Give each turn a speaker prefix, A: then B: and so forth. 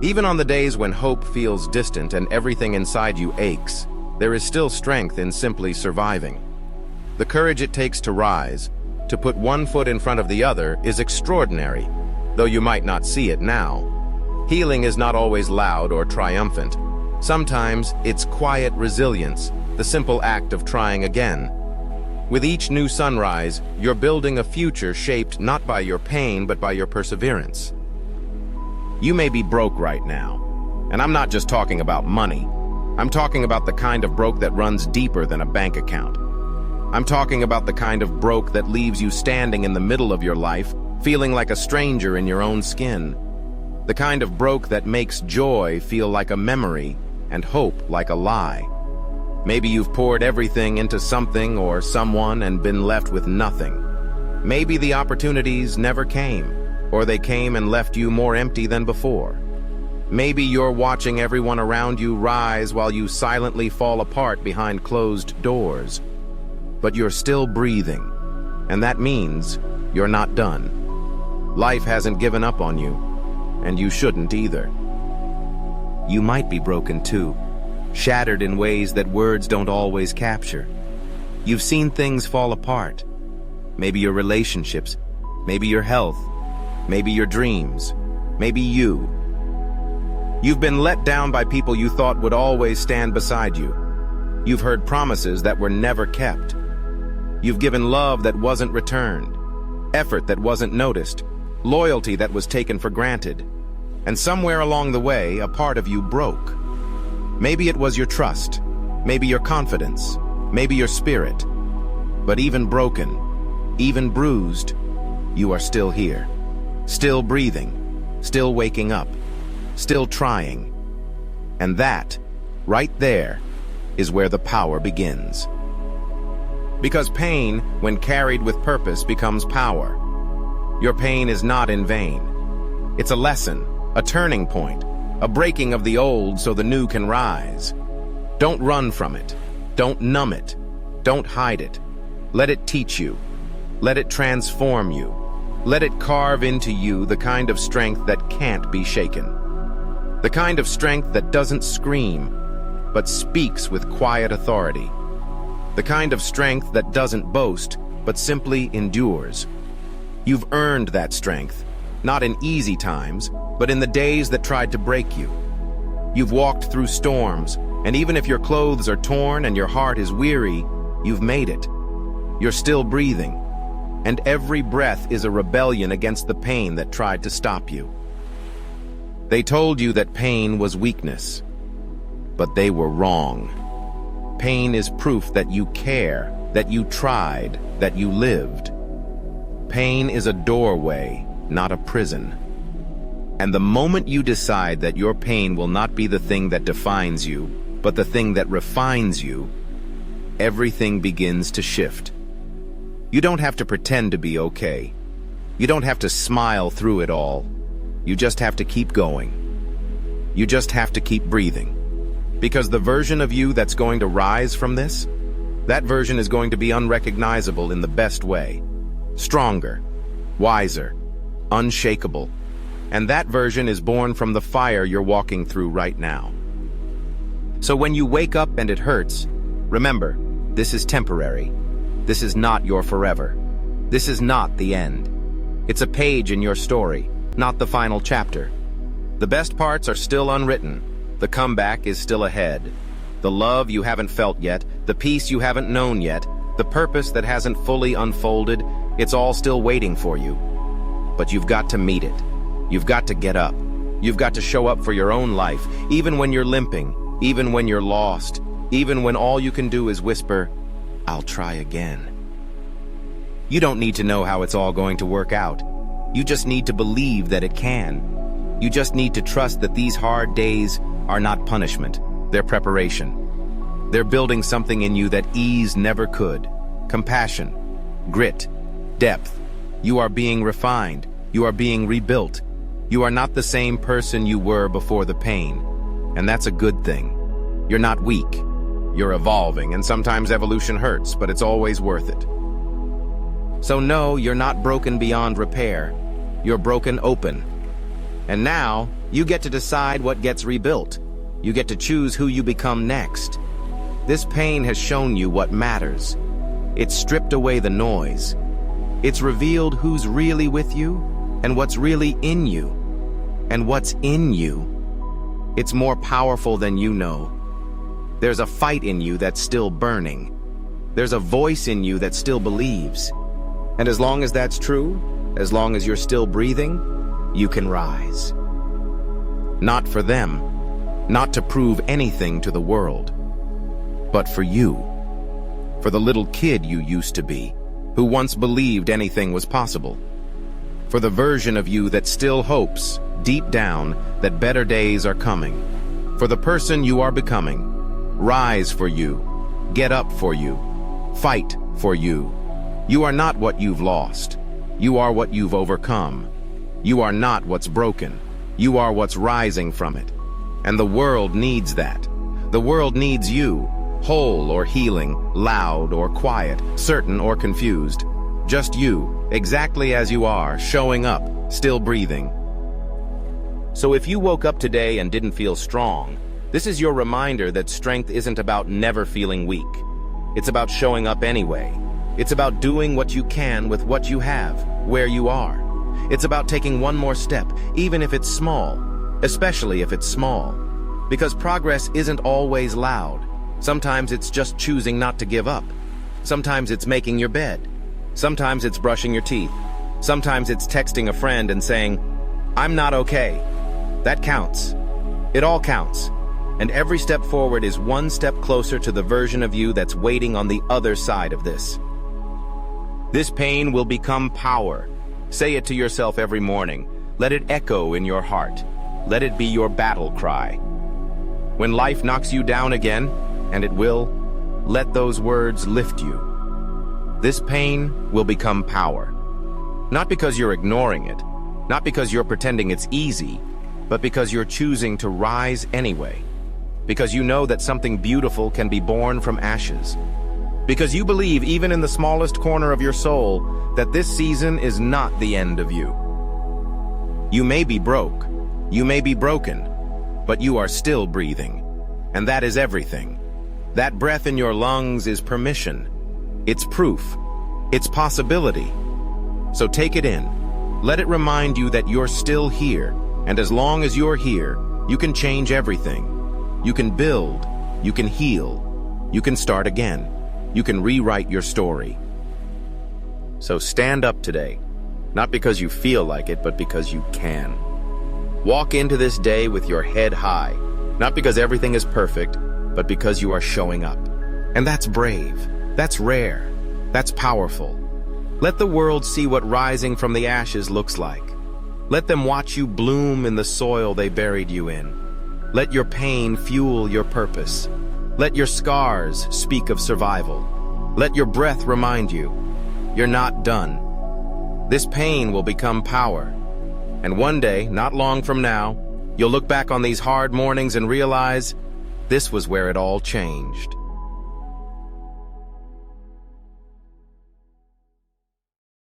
A: Even on the days when hope feels distant and everything inside you aches, there is still strength in simply surviving. The courage it takes to rise, to put one foot in front of the other, is extraordinary, though you might not see it now. Healing is not always loud or triumphant. Sometimes it's quiet resilience, the simple act of trying again. With each new sunrise, you're building a future shaped not by your pain but by your perseverance. You may be broke right now, and I'm not just talking about money. I'm talking about the kind of broke that runs deeper than a bank account. I'm talking about the kind of broke that leaves you standing in the middle of your life, feeling like a stranger in your own skin. The kind of broke that makes joy feel like a memory and hope like a lie. Maybe you've poured everything into something or someone and been left with nothing. Maybe the opportunities never came, or they came and left you more empty than before. Maybe you're watching everyone around you rise while you silently fall apart behind closed doors. But you're still breathing, and that means you're not done. Life hasn't given up on you, and you shouldn't either. You might be broken too, shattered in ways that words don't always capture. You've seen things fall apart. Maybe your relationships, maybe your health, maybe your dreams, maybe you. You've been let down by people you thought would always stand beside you. You've heard promises that were never kept. You've given love that wasn't returned, effort that wasn't noticed, loyalty that was taken for granted. And somewhere along the way, a part of you broke. Maybe it was your trust, maybe your confidence, maybe your spirit. But even broken, even bruised, you are still here. Still breathing, still waking up, still trying. And that, right there, is where the power begins. Because pain, when carried with purpose, becomes power. Your pain is not in vain. It's a lesson, a turning point, a breaking of the old so the new can rise. Don't run from it. Don't numb it. Don't hide it. Let it teach you. Let it transform you. Let it carve into you the kind of strength that can't be shaken. The kind of strength that doesn't scream, but speaks with quiet authority. The kind of strength that doesn't boast, but simply endures. You've earned that strength, not in easy times, but in the days that tried to break you. You've walked through storms, and even if your clothes are torn and your heart is weary, you've made it. You're still breathing, and every breath is a rebellion against the pain that tried to stop you. They told you that pain was weakness, but they were wrong. Pain is proof that you care, that you tried, that you lived. Pain is a doorway, not a prison. And the moment you decide that your pain will not be the thing that defines you, but the thing that refines you, everything begins to shift. You don't have to pretend to be okay. You don't have to smile through it all. You just have to keep going. You just have to keep breathing. Because the version of you that's going to rise from this, that version is going to be unrecognizable in the best way. Stronger, wiser, unshakable. And that version is born from the fire you're walking through right now. So when you wake up and it hurts, remember, this is temporary. This is not your forever. This is not the end. It's a page in your story, not the final chapter. The best parts are still unwritten. The comeback is still ahead. The love you haven't felt yet, the peace you haven't known yet, the purpose that hasn't fully unfolded, it's all still waiting for you. But you've got to meet it. You've got to get up. You've got to show up for your own life, even when you're limping, even when you're lost, even when all you can do is whisper, "I'll try again." You don't need to know how it's all going to work out. You just need to believe that it can. You just need to trust that these hard days are not punishment, they're preparation. They're building something in you that ease never could. Compassion, grit, depth. You are being refined. You are being rebuilt. You are not the same person you were before the pain. And that's a good thing. You're not weak. You're evolving, and sometimes evolution hurts, but it's always worth it. So no, you're not broken beyond repair. You're broken open. And now, you get to decide what gets rebuilt. You get to choose who you become next. This pain has shown you what matters. It's stripped away the noise. It's revealed who's really with you and what's really in you. And what's in you, it's more powerful than you know. There's a fight in you that's still burning. There's a voice in you that still believes. And as long as that's true, as long as you're still breathing, you can rise. Not for them, not to prove anything to the world, but for you. For the little kid you used to be, who once believed anything was possible. For the version of you that still hopes, deep down, that better days are coming. For the person you are becoming. Rise for you. Get up for you. Fight for you. You are not what you've lost. You are what you've overcome. You are not what's broken. You are what's rising from it. And the world needs that. The world needs you, whole or healing, loud or quiet, certain or confused. Just you, exactly as you are, showing up, still breathing. So if you woke up today and didn't feel strong, this is your reminder that strength isn't about never feeling weak. It's about showing up anyway. It's about doing what you can with what you have, where you are. It's about taking one more step, even if it's small, especially if it's small. Because progress isn't always loud. Sometimes it's just choosing not to give up. Sometimes it's making your bed. Sometimes it's brushing your teeth. Sometimes it's texting a friend and saying, "I'm not okay." That counts. It all counts. And every step forward is one step closer to the version of you that's waiting on the other side of this. This pain will become power. Say it to yourself every morning. Let it echo in your heart. Let it be your battle cry. When life knocks you down again, and it will, let those words lift you. This pain will become power. Not because you're ignoring it, not because you're pretending it's easy, but because you're choosing to rise anyway. Because you know that something beautiful can be born from ashes. Because you believe, even in the smallest corner of your soul, that this season is not the end of you. You may be broke, you may be broken, but you are still breathing. And that is everything. That breath in your lungs is permission. It's proof. It's possibility. So take it in. Let it remind you that you're still here. And as long as you're here, you can change everything. You can build. You can heal. You can start again. You can rewrite your story. So stand up today. Not because you feel like it, but because you can. Walk into this day with your head high. Not because everything is perfect, but because you are showing up. And that's brave. That's rare. That's powerful. Let the world see what rising from the ashes looks like. Let them watch you bloom in the soil they buried you in. Let your pain fuel your purpose. Let your scars speak of survival. Let your breath remind you, you're not done. This pain will become power. And one day, not long from now, you'll look back on these hard mornings and realize this was where it all changed.